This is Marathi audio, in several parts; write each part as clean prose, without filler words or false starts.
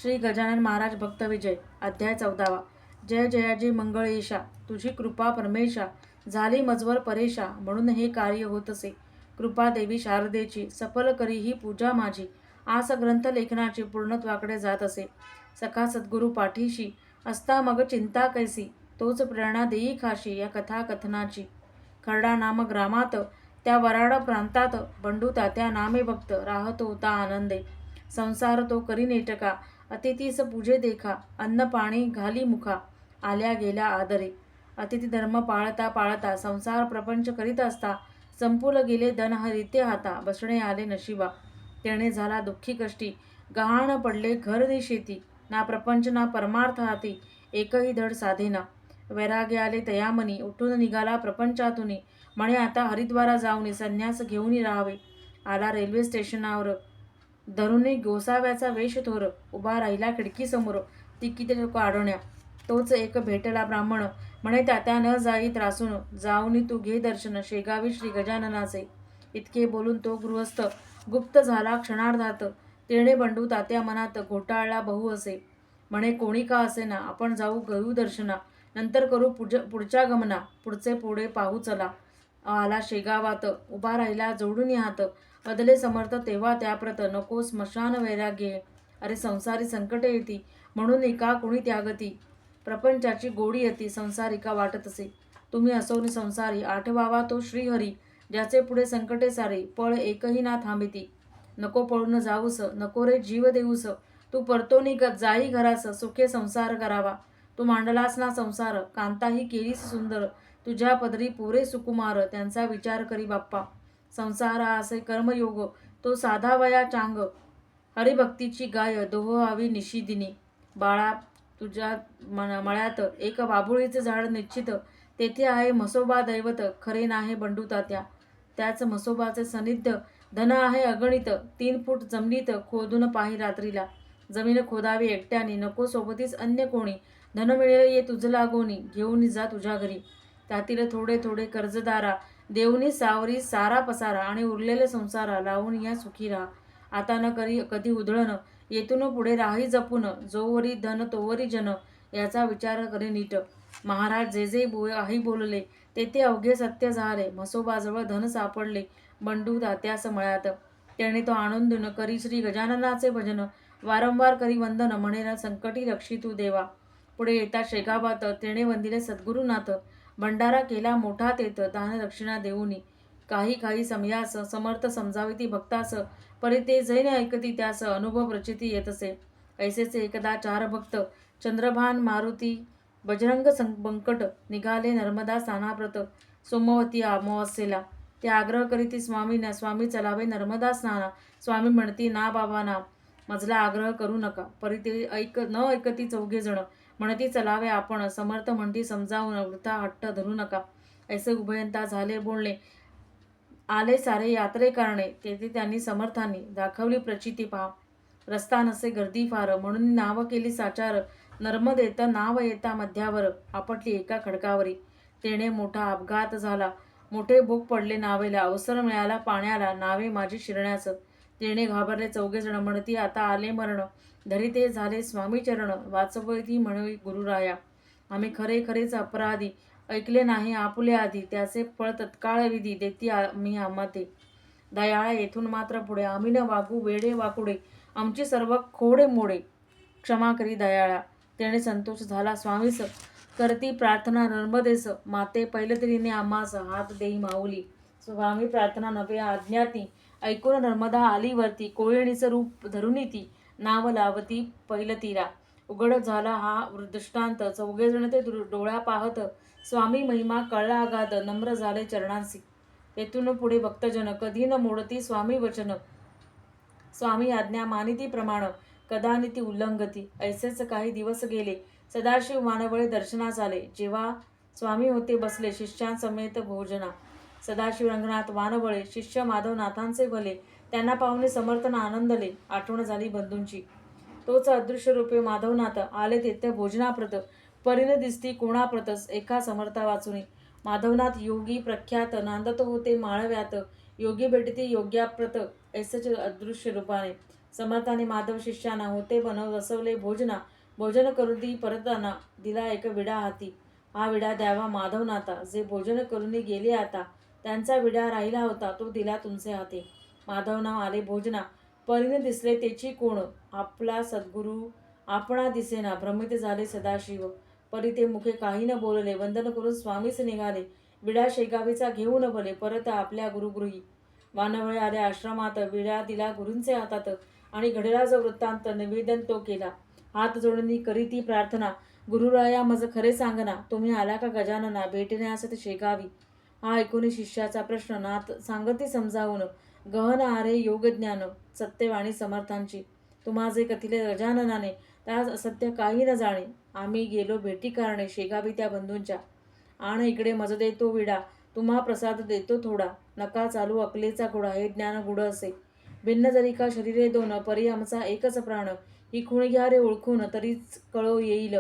श्री गजानन महाराज भक्त विजय अध्याय 14. जय जयाजी मंगळेशा, तुझी कृपा परमेशा, झाली मजवर परेशा, म्हणून हे कार्य होत असे. कृपा देवी शारदेची, सफल करी ही पूजा माझी. आस ग्रंथ लेखनाची पूर्णत्वाकडे जात असे. सखा सद्गुरु पाठीशी, असता मग चिंता कैसी, तोच प्रेरणा देई खाशी या कथा कथनाची. खर्डा नाम ग्रामात, त्या वराड प्रांतात, बंडू तात्या नामे भक्त, राहतो होता आनंदे. संसार तो करी नेटका, अतिथीस पूजे देखा, अन्न पाणी घाली मुखा, आल्या गेल्या आदरे. अतिथी धर्म पाळता पाळता, संसार प्रपंच करीत असता, संपूल गेले धन हरिते हाता, बसणे आले नशिबा. तेणे झाला दुःखी कष्टी, गहाण पडले घर नि शेती, ना प्रपंच ना परमार्थ हाती, एकही धड साधेना. वैराग्य आले तयामनी, उठून निघाला प्रपंचातुनी, म्हणे आता हरिद्वारा जाऊनी, संन्यास घेऊनी राहावे. आला रेल्वे स्टेशनावर, धरुनी गोसाव्याचा वेश थोर, उभा राहिला खिडकीसमोर, तिकीट काढण्या. तोच एक भेटला ब्राह्मण, म्हणे तात्या न जाई त्रासून, जाऊनी तू घे दर्शन शेगावी श्री गजाननाचे. इतके बोलून तो गृहस्थ गुप्त झाला क्षणार्धात. तेणे बंडू तात्या मनात घोटाळला बहु असे, म्हणे कोणी का असेना, आपण जाऊ घेऊ दर्शना, नंतर करू पुढच्या गमना, पुढचे पुढे पाहू चला. आला शेगावात, उभा राहिला जोडून हात, बदले समर्थ तेव्हा त्याप्रत, नको स्मशान वैराग्ये, अरे संसारी संकटे येती, म्हणून एका कुणी त्यागती. प्रपंचाची गोडी येती, संसारिका वाटत असे. तुम्ही असोनी संसारी, आठवावा तो श्रीहरी, ज्याचे पुढे संकटे सारी, पळ एकही ना थांबिती. नको पळून जाऊस, नको रे जीव देऊस, तू परतोनी जाई घरास, सुखे संसार करावा. तू मांडलास ना संसार, कांताही केलीस सुंदर, तुझ्या पदरी पोरे सुकुमार, त्यांचा विचार करी बाप्पा. संसार असे कर्मयोग, तो साधावया चांग, हरिभक्तीची गाय दोहावी निशिदिनी. बाळा, तुझ्या मळ्यात एक बाभुळीचे झाड निश्चित, तेथे आहे म्हसोबा दैवत, खरे नाहे बंडू तात्या. त्याच म्हसोबाचे सन्निध्य धन आहे अगणित, 3 फूट जमिनीत खोदून पाही रात्रीला. जमीन खोदावी एकट्याने, नको सोबतीस अन्य कोणी, धन मिळेल ये तुझ लागोनी, घेऊन जा तुझ्या घरी. त्यातील थोडे थोडे कर्जदारा, देऊनी सावरी सारा पसारा, आणि उरलेले संसारा लावून या सुखी राहा. आता न करी कधी उधळण, येथून पुढे राही जपून, जोवरी धन तोवरी जन, याचा विचार करी नीट. महाराज जे जे काही बोलले, ते अवघे सत्य झाले. म्हसोबाजवळ धन सापडले बंडू तात्यास मळ्यात. त्याने तो आणून देऊन करी श्री गजाननाचे भजन, वारंवार करी वंदन, म्हणे संकटी रक्षितू देवा. पुढे येता शेगावात, तेणे वंदिले सद्गुरुनाथ, भंडारा केला मोठा तेथ, दान दक्षिणा देऊनी. काही समयास समर्थ समजाविती भक्तास, परी ते जैन ऐकती त्यास, अनुभव प्रचिती येत असे. ऐसेच एकदा 4 भक्त, चंद्रभान मारुती बजरंग बंकट, निघाले नर्मदा स्नानाप्रत. सोमवती अमावास्येला ते आग्रह करीती स्वामींना, स्वामी चलावे नर्मदा स्नाना. स्वामी म्हणती ना बाबा ना, मजला आग्रह करू नका. परी ते न ऐकती 4घे जण, म्हणती चलावे आपण. समर्थ म्हणती समजावून, वृथा हट्ट धरू नका. ऐसे उभयंता झाले बोलणे. आले सारे यात्रेकारणे, तेथे त्यांनी समर्थांनी दाखवली प्रचिती पहा. रस्ता नसे गर्दी फार, म्हणून नाव केली साचार. नर्मदेत नाव येता मध्यावर, आपटली एका खडकावरी. तेणे मोठा अपघात झाला, मोठे भोग पडले नावेला. अवसर मिळाला पाण्याला, नावे माझी शिरण्यास. तेणे घाबरले 4घे जण, म्हणती आता आले मरण. धरी ते झाले स्वामी चरण, वाचवती म्हणवी गुरुराया. आम्ही खरेच अपराधी, ऐकले नाही आपुले आधी, त्याचे फळ तत्काळ विधी, देती आम्ही आम्हाते. दयाळा येथून मात्र पुढे, आम्ही न वागू वेडे वाकुडे, आमची सर्व खोडे मोडे, क्षमा करी दयाळा. तेणे संतोष झाला स्वामीस, करती प्रार्थना नर्मदेस, माते पैलतीने आम्हास हात देई माऊली. स्वामी प्रार्थना नव्हे आज्ञाती, ऐकून नर्मदा आली वरती. कोयणीचं रूप धरुनी ती, नाव लावती पैलतीला. उघड झाला हा दृष्टांत, 4घे जण ते डोळ्या पाहत. स्वामी महिमा कळला अगाध, नम्र झाले चरणांसी. तेथून पुढे भक्तजन, कधी न मोडती स्वामी वचन. स्वामी आज्ञा मानिती प्रमाण, कदानिती उल्लंघती. ऐसेच काही दिवस गेले. सदाशिव मानवळे दर्शनास आले. जेव्हा स्वामी होते बसले शिष्यांसमेत भोजना. सदाशिव रंगनाथ वानवळे, शिष्य माधवनाथांचे भले, त्यांना पाहुणे समर्थन आनंदले. आठवण झाली बंधूंची, तोच अदृश्य रूपे माधवनाथ, आले तेथे भोजनाप्रत. परीने दिसती कोणाप्रतस, एका समर्था वाचुनी. माधवनाथ योगी प्रख्यात, नांदत होते माळव्यात. योगी भेटती योग्याप्रत, ऐसेच अदृश्य रूपाने. समर्थाने माधव शिष्याना होते बसवले भोजना. भोजन करुनी परताना दिला एक विडा हाती. हा विडा द्यावा माधवनाथा. जे भोजन करुनी गेले आता, त्यांचा विडा राहिला होता तो दिला तुमचे हाती. माधवनाव आले भोजना. परीने दिसले तेची कोण. आपला सद्गुरु आपणा दिसेना. भ्रमित झाले सदाशिव. परी ते मुखे काही न बोलले. वंदन करून स्वामीच निघाले. विडा शेगावीचा घेऊन भले परत आपल्या गुरुगृही. वानवळे आले आश्रमात. विडा दिला गुरूंचे हातात. आणि घडला जो वृत्तांत निवेदन तो केला. हात जोडणी करी ती प्रार्थना. गुरुराया मज खरे सांगना. तुम्ही आला का गजानना भेटण्यास शेगावी. हा ऐकून शिष्याचा प्रश्न नाथ सांगती समजावून. गहन आरे योगज्ञान सत्यवाणी समर्थांची. तुम्हा जे कथिले गजाननाने त्यास असत्य काही न जाणे. आम्ही गेलो भेटी कारणे शेगावी त्या बंधूंच्या. आण इकडे मज देतो विडा. तुम्हा प्रसाद देतो थोडा. नका चालू अकलेचा घोडा. हे ज्ञान गुढ असे. भिन्न जरी का शरीरे दोन. परी आमचा एकच प्राण. ही खूण घ्या रे ओळखून. तरीच कळो येईल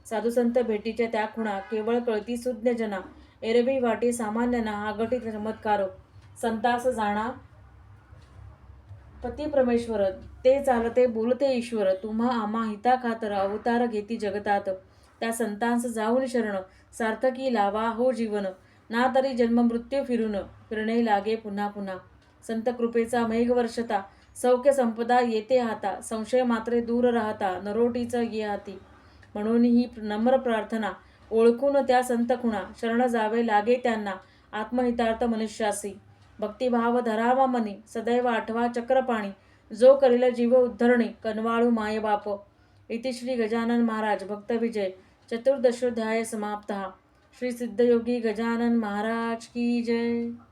साधुसंत भेटीच्या त्या खुणा. केवळ कळती सुज्ञ जना. एरवी वाटे सामान्यांना. हा घटित चमत्कार संतास जाणा पती परमेश्वर. ते चालते बोलते ईश्वर. तुम्हा आम्हा हिता खातर अवतार घेती जगतात. त्या संतांस जाऊन शरण. सार्थकी लावा हो जीवन. ना तरी जन्म मृत्यू फिरणे लागे पुन्हा पुन्हा. संत कृपेचा मेघ वर्षता. सौख्य संपदा येते हाता. संशय मात्रे दूर राहता. नरोटीच ये हाती. म्हणून ही नम्र प्रार्थना. ओळखून त्या संत खुणा. शरण जावे लागे त्यांना. आत्महितार्थ मनुष्यासी. भक्तिभाव धरावा मनी. सदैव आठवा चक्रपाणी. जो करील जीव उद्धरणे. कनवाळू मायबाप. इति श्री गजानन महाराज भक्त विजय चतुर्दशोध्याय समाप्तः. श्री सिद्धयोगी गजानन महाराज की जय.